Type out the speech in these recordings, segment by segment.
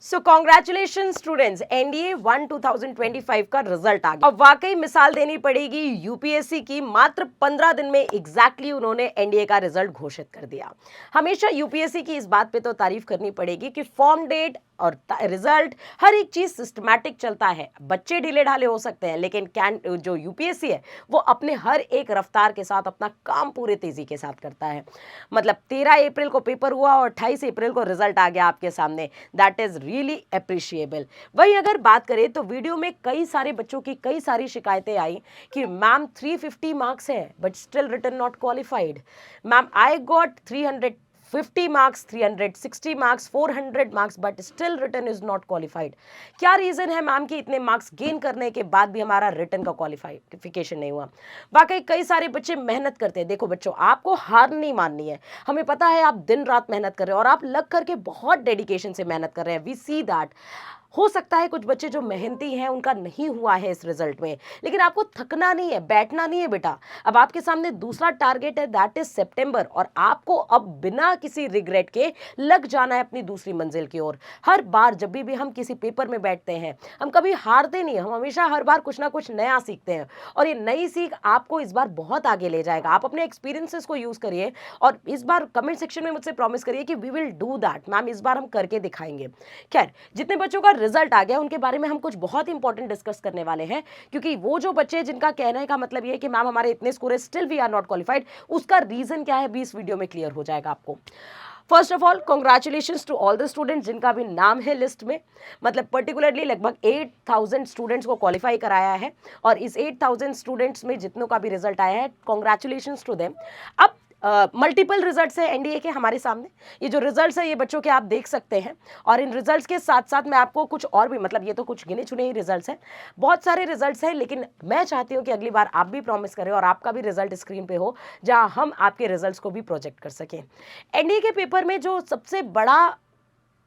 So congratulation students, NDA 1 2025 का result आ गया। अब वाकई मिसाल देनी पड़ेगी यूपीएससी की, मात्र 15 दिन में एग्जैक्टली उन्होंने एनडीए का रिजल्ट घोषित कर दिया। हमेशा यूपीएससी की इस बात पे तो तारीफ करनी पड़ेगी कि फॉर्म डेट और रिजल्ट हर एक चीज सिस्टमैटिक चलता है। बच्चे ढीले ढाले हो सकते हैं, लेकिन जो यूपीएससी है वो अपने हर एक रफ्तार के साथ अपना काम पूरे तेजी के साथ करता है। मतलब 13 अप्रैल को पेपर हुआ और 28 अप्रैल को रिजल्ट आ गया आपके सामने। That is really appreciable. वही अगर बात करें तो वीडियो में कई सारे बच्चों की कई सारी शिकायतें आई कि मैम 350 मार्क्स है but still written not qualified. Ma'am I got 350 marks, 360 marks, 400 marks but still written is not qualified. क्या रीजन है मैम कि इतने मार्क्स गेन करने के बाद भी हमारा रिटन का क्वालिफिकेशन नहीं हुआ? वाकई कई सारे बच्चे मेहनत करते हैं। देखो बच्चों, आपको हार नहीं माननी है। हमें पता है आप दिन रात मेहनत कर रहे हो और आप लग करके बहुत डेडिकेशन से मेहनत कर रहे हैं। We see that. हो सकता है कुछ बच्चे जो मेहनती हैं उनका नहीं हुआ है इस रिजल्ट में, लेकिन आपको थकना नहीं है, बैठना नहीं है बेटा। अब आपके सामने दूसरा टारगेट है, दैट इज सितंबर, और आपको अब बिना किसी रिग्रेट के लग जाना है अपनी दूसरी मंजिल की ओर। हर बार जब भी हम किसी पेपर में बैठते हैं, हम कभी हारते नहीं, हम हमेशा हर बार कुछ ना कुछ नया सीखते हैं और ये नई सीख आपको इस बार बहुत आगे ले जाएगा। आप अपने एक्सपीरियंसेस को यूज करिए और इस बार कमेंट सेक्शन में मुझसे प्रॉमिस करिए कि we will do that. Ma'am इस बार हम करके दिखाएंगे। खैर, जितने बच्चों का रिजल्ट आ गया उनके बारे में हम कुछ बहुत इंपॉर्टेंट डिस्कस करने वाले हैं, क्योंकि वो जो बच्चे जिनका कहने का मतलब ये है कि मैम हमारे इतने स्कोर है still we are not qualified, उसका रीजन क्या है भी इस वीडियो में क्लियर हो जाएगा आपको। First of all congratulations to all the students जिनका भी नाम है लिस्ट में। मतलब पर्टिकुलरली लगभग 8000 स्टूडेंट्स को क्वालिफाई कराया है और इस 8000 स्टूडेंट्स में जितनों का भी रिजल्ट आया है, कॉन्ग्रेचुलेशंस टू देम। अब मल्टीपल रिजल्ट्स है एनडीए के हमारे सामने। ये जो रिजल्ट्स है ये बच्चों के आप देख सकते हैं, और इन रिजल्ट्स के साथ साथ मैं आपको कुछ और भी, मतलब ये तो कुछ गिने चुने ही रिजल्ट्स हैं, बहुत सारे रिजल्ट्स हैं, लेकिन मैं चाहती हूँ कि अगली बार आप भी प्रॉमिस करें और आपका भी रिजल्ट स्क्रीन पे हो, जहां हम आपके रिजल्ट्स को भी प्रोजेक्ट कर सकें। एनडीए के पेपर में जो सबसे बड़ा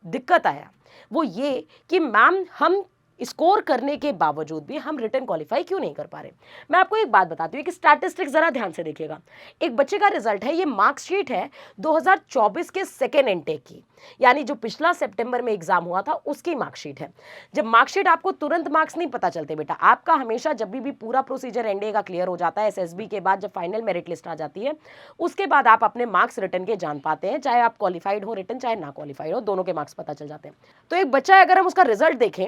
दिक्कत आया वो ये कि मैम हम स्कोर करने के बावजूद भी हम रिटर्न क्वालिफाई क्यों नहीं कर पा रहे। मैं आपको एक बात बताती हूँ कि स्टैटिस्टिक्स जरा ध्यान से देखिएगा। एक बच्चे का रिजल्ट है, ये मार्कशीट है 2024 के सेकेंड इनटेक की, यानी जो पिछला सितंबर में एग्जाम हुआ था उसकी मार्कशीट है। जब मार्कशीट, आपको तुरंत मार्क्स नहीं पता चलते बेटा, आपका हमेशा जब भी पूरा प्रोसीजर एनडीए का क्लियर हो जाता है, एसएसबी के बाद जब फाइनल मेरिट लिस्ट आ जाती है उसके बाद आप अपने मार्क्स रिटर्न के जान पाते हैं, चाहे आप क्वालिफाइड हो रिटर्न चाहे ना क्वालिफाइड हो, दोनों के मार्क्स पता चल जाते हैं। तो एक बच्चा अगर हम उसका रिजल्ट देखें,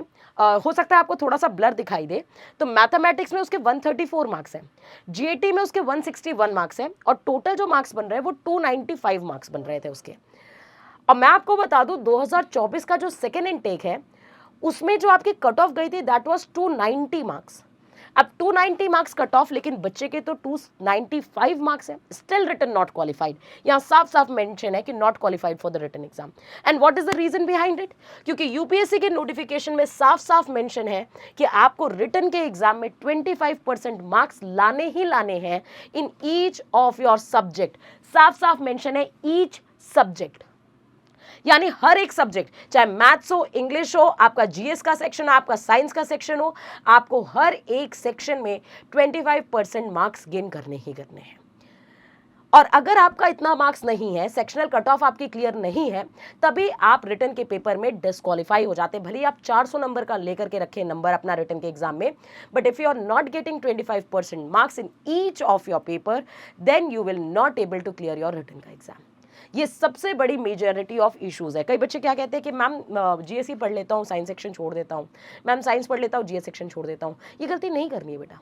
हो सकता है आपको थोड़ा सा ब्लर दिखाई दे, तो मैथमेटिक्स में उसके 134 मार्क्स हैं, जीएटी में उसके 161 मार्क्स हैं, और टोटल जो मार्क्स बन रहे हैं वो 295 मार्क्स बन रहे थे उसके। और मैं आपको बता दूं 2024 का जो सेकेंड इनटेक है उसमें जो आपकी कट ऑफ गई थी दैट वाज 290 मार्क्स। अब 290 मार्क्स कट ऑफ, लेकिन बच्चे के तो 295 मार्क्स है, स्टिल रिटन नॉट क्वालिफाइड। यहां साफ साफ मेंशन है कि not qualified for the written exam. And what is the reason behind it? क्योंकि यूपीएससी के नोटिफिकेशन में साफ साफ मेंशन है कि आपको रिटन के एग्जाम में 25% मार्क्स लाने ही लाने हैं इन ईच ऑफ योर सब्जेक्ट। साफ साफ मेंशन है ईच सब्जेक्ट, यानी हर एक सब्जेक्ट, चाहे मैथ्स हो, इंग्लिश हो, आपका जीएस का सेक्शन हो, आपका साइंस का सेक्शन हो, आपको हर एक सेक्शन में 25% मार्क्स गेन करने ही करने हैं। और अगर आपका इतना मार्क्स नहीं है, सेक्शनल कट ऑफ आपकी क्लियर नहीं है, तभी आप रिटन के पेपर में डिस्क्वालीफाई हो जाते हैं। भले आप 400 नंबर का लेकर के रखें नंबर अपना रिटन के एग्जाम में, but if you are not getting 25% marks in each of your paper, then you will not able to clear your written का एग्जाम। ये सबसे बड़ी मेजॉरिटी ऑफ इश्यूज है। कई बच्चे क्या कहते हैं कि मैम जीएसई पढ़ लेता हूँ, साइंस सेक्शन छोड़ देता हूँ, मैम साइंस पढ़ लेता हूँ, जीएस सेक्शन छोड़ देता हूँ। ये गलती नहीं करनी है बेटा।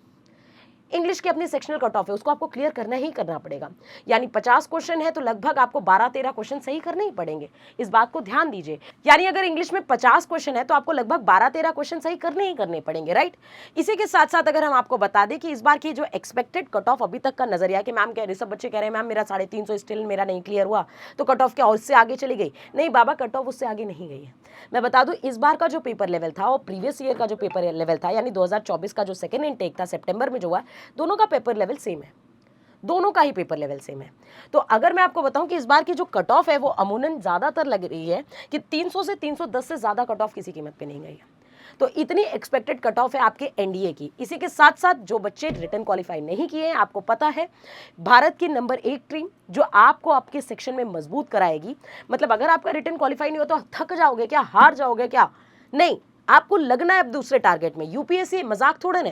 इंग्लिश की अपनी सेक्शनल कट ऑफ है, उसको आपको क्लियर करना ही करना पड़ेगा। यानी 50 क्वेश्चन है तो लगभग आपको 12-13 क्वेश्चन सही करने ही पड़ेंगे, इस बात को ध्यान दीजिए। यानी अगर इंग्लिश में 50 क्वेश्चन है तो आपको लगभग 12-13 क्वेश्चन सही करने ही करने पड़ेंगे, राइट। इसी के साथ साथ अगर हम आपको बता दें कि इस बार की जो एक्सपेक्टेड कट ऑफ अभी तक का नजरिया कि मैम कह रहे, सब बच्चे कह रहे हैं मैम मेरा 350 स्टिल मेरा नहीं क्लियर हुआ, तो कट ऑफ क्या उससे आगे चली गई? नहीं बाबा, कट ऑफ उससे आगे नहीं गई है। मैं बता दूं इस बार का जो पेपर लेवल था और प्रीवियस ईयर का जो पेपर लेवल था, यानी 2024 का जो सेकेंड इनटेक था सितंबर में जो हुआ, दोनों का पेपर लेवल सेम है, दोनों का ही पेपर लेवल सेम है। तो अगर मैं आपको बताऊं कि इस बार की जो कट ऑफ है वो अमूनन ज्यादातर लग रही है कि 300 से 310 से ज्यादा कट ऑफ किसी कीमत पे नहीं गई है। तो इतनी एक्सपेक्टेड कट ऑफ है आपके एनडीए की। इसी के साथ साथ जो बच्चे रिटर्न क्वालिफाई नहीं किए हैं, आपको पता है भारत की नंबर 1 टीम जो आपको आपके सेक्शन में मजबूत कराएगी। मतलब अगर आपका रिटर्न क्वालिफाई नहीं हो तो थक जाओगे क्या, हार जाओगे क्या? नहीं, आपको लगना है अब दूसरे टारगेट में। यूपीएससी मजाक थोड़े ना,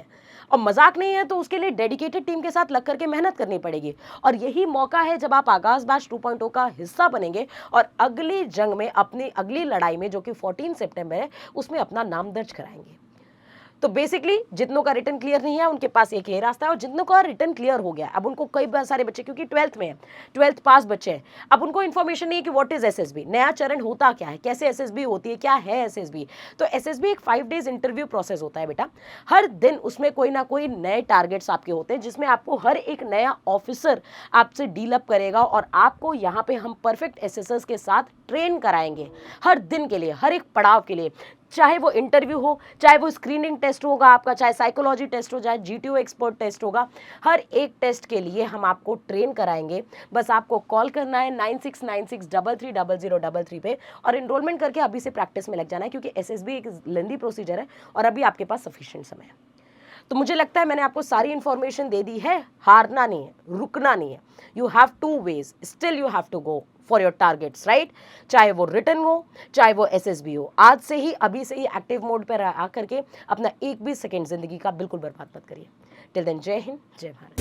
और मजाक नहीं है तो उसके लिए डेडिकेटेड टीम के साथ लग करके मेहनत करनी पड़ेगी। और यही मौका है जब आप आगाज बैच 2.0 का हिस्सा बनेंगे और अगली जंग में, अपनी अगली लड़ाई में जो कि 14 सितंबर है, उसमें अपना नाम दर्ज कराएंगे। तो बेसिकली जितनों का रिटर्न क्लियर नहीं है उनके पास एक ही रास्ता है, और जितनों का रिटर्न क्लियर हो गया, अब उनको कई बार सारे बच्चे क्योंकि 12th में है, 12th पास बच्चे हैं, अब उनको इन्फॉर्मेशन नहीं है कि व्हाट इज एसएसबी, नया चरण होता क्या है, कैसे एसएसबी होती है, क्या है एसएसबी। तो एसएसबी एक 5 डेज इंटरव्यू प्रोसेस होता है बेटा। हर दिन उसमें कोई ना कोई नए टारगेट्स आपके होते हैं, जिसमें आपको हर एक नया ऑफिसर आपसे डील अप करेगा, और आपको यहाँ पे हम परफेक्ट एसएसएस के साथ ट्रेन कराएंगे हर दिन के लिए, हर एक पड़ाव के लिए। चाहे वो इंटरव्यू हो, चाहे वो स्क्रीनिंग टेस्ट होगा आपका, चाहे साइकोलॉजी टेस्ट हो, चाहे जीटीओ एक्सपर्ट टेस्ट होगा, हर एक टेस्ट के लिए हम आपको ट्रेन कराएंगे। बस आपको कॉल करना है 9696330033 पे, और एनरोलमेंट करके अभी से प्रैक्टिस में लग जाना है, क्योंकि एसएसबी एक लेंदी प्रोसीजर है और अभी आपके पास सफिशिएंट समय है। तो मुझे लगता है मैंने आपको सारी इंफॉर्मेशन दे दी है। हारना नहीं है, रुकना नहीं है। You have 2 ways, still you have to go for your targets, right? चाहे वो रिटर्न हो, चाहे वो एसएसबी हो। आज से ही, अभी से ही एक्टिव मोड पर आकर के अपना एक भी सेकेंड जिंदगी का बिल्कुल बर्बाद मत करिए। टिल देन, जय हिंद, जय भारत।